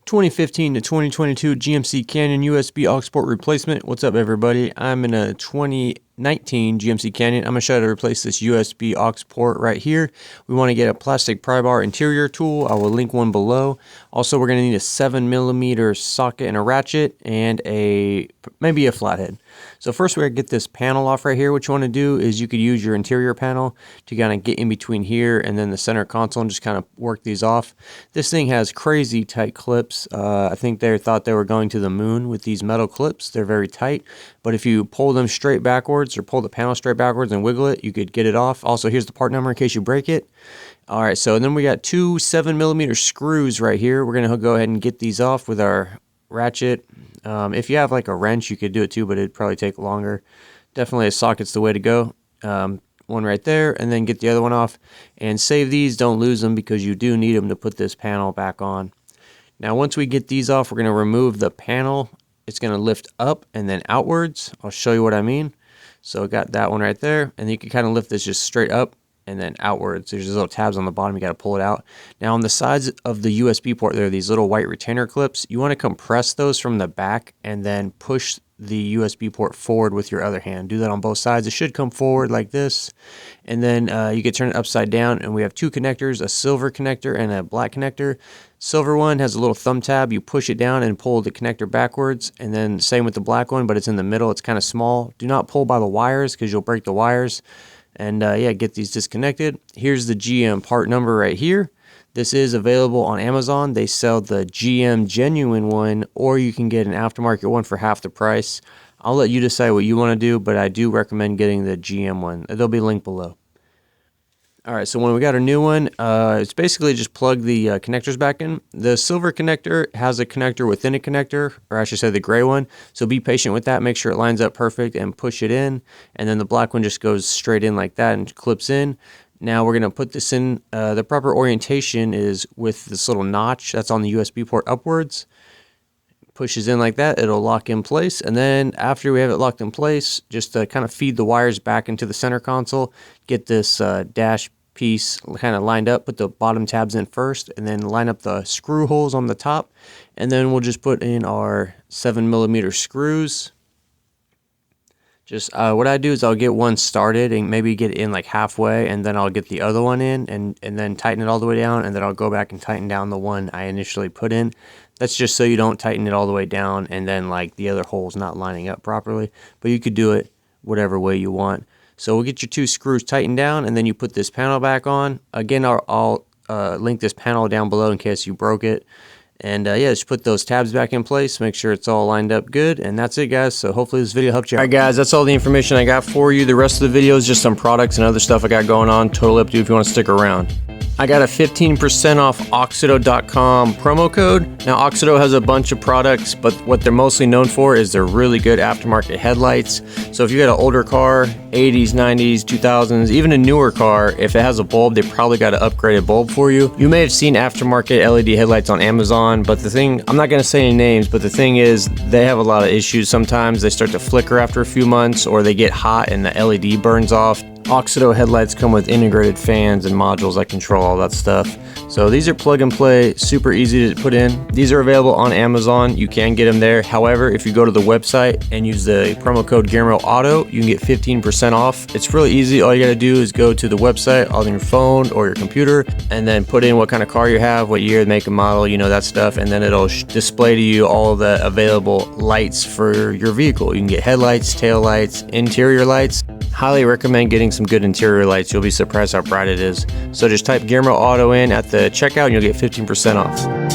2015 to 2022 GMC Canyon USB aux port replacement. What's up, everybody? I'm in a 2019 GMC Canyon. I'm going to show you how to replace this USB aux port right here. We want to get a plastic pry bar interior tool. I will link one below. Also, we're going to need a 7mm socket and a ratchet and maybe a flathead. So first, we're going to get this panel off right here. What you want to do is you could use your interior panel to kind of get in between here and then the center console and just kind of work these off. This thing has crazy tight clips. I think they thought they were going to the moon with these metal clips. They're very tight, but if you pull them straight backwards or pull the panel straight backwards and wiggle it, you could get it off. Also, here's the part number in case you break it. All right, so then we got two 7mm screws right here. We're going to go ahead and get these off with our ratchet. If you have like a wrench, you could do it too, but it'd probably take longer. Definitely a socket's the way to go. One right there, and then get the other one off and save these. Don't lose them because you do need them to put this panel back on. Now once we get these off, we're going to remove the panel. It's going to lift up and then outwards. I'll show you what I mean. So I got that one right there, and you can kind of lift this just straight up and then outwards. There's these little tabs on the bottom. You got to pull it out. Now on the sides of the USB port, there are these little white retainer clips. You want to compress those from the back and then push the USB port forward with your other hand. Do that on both sides. It should come forward like this, and then you can turn it upside down, and we have two connectors, a silver connector and a black connector. Silver one has a little thumb tab. You push it down and pull the connector backwards, and then same with the black one, but it's in the middle. It's kind of small. Do not pull by the wires because you'll break the wires. And yeah, get these disconnected. Here's the GM part number right here. This is available on Amazon. They sell the GM genuine one, or you can get an aftermarket one for half the price. I'll let you decide what you want to do, but I do recommend getting the GM one. They'll be linked below. All right, so when we got our new one, it's basically just plug the connectors back in. The silver connector has a connector within a connector, or I should say the gray one. So be patient with that. Make sure it lines up perfect and push it in. And then the black one just goes straight in like that and clips in. Now we're going to put this in. The proper orientation is with this little notch that's on the USB port upwards. Pushes in like that, it'll lock in place, and then after we have it locked in place, just kind of feed the wires back into the center console, get this dash piece kind of lined up, put the bottom tabs in first, and then line up the screw holes on the top, and then we'll just put in our 7mm screws. Just what I do is I'll get one started and maybe get it in like halfway, and then I'll get the other one in and then tighten it all the way down, and then I'll go back and tighten down the one I initially put in. That's just so you don't tighten it all the way down and then like the other hole's not lining up properly, but you could do it whatever way you want. So we'll get your two screws tightened down, and then you put this panel back on. Again, I'll link this panel down below in case you broke it. And yeah, just put those tabs back in place, make sure it's all lined up good, and that's it, guys. So hopefully this video helped you out. Alright guys, that's all the information I got for you. The rest of the video is just some products and other stuff I got going on. Totally up to you if you want to stick around. I got a 15% off AUXITO.com promo code. Now AUXITO has a bunch of products, but what they're mostly known for is they're really good aftermarket headlights. So if you got an older car, 80s, 90s, 2000s, even a newer car, if it has a bulb, they probably got an upgraded bulb for you. You may have seen aftermarket LED headlights on Amazon, but the thing, I'm not going to say any names, but the thing is they have a lot of issues. Sometimes they start to flicker after a few months, or they get hot and the LED burns off. AUXITO headlights come with integrated fans and modules that control all that stuff. So these are plug and play, super easy to put in. These are available on Amazon. You can get them there. However, if you go to the website and use the promo code GearmoAuto, you can get 15% off. It's really easy. All you got to do is go to the website on your phone or your computer and then put in what kind of car you have, what year, make and model, you know, that stuff, and then it'll display to you all of the available lights for your vehicle. You can get headlights, tail lights, interior lights. Highly recommend getting some good interior lights. You'll be surprised how bright it is. So just type GearmoAuto in at the checkout and you'll get 15% off.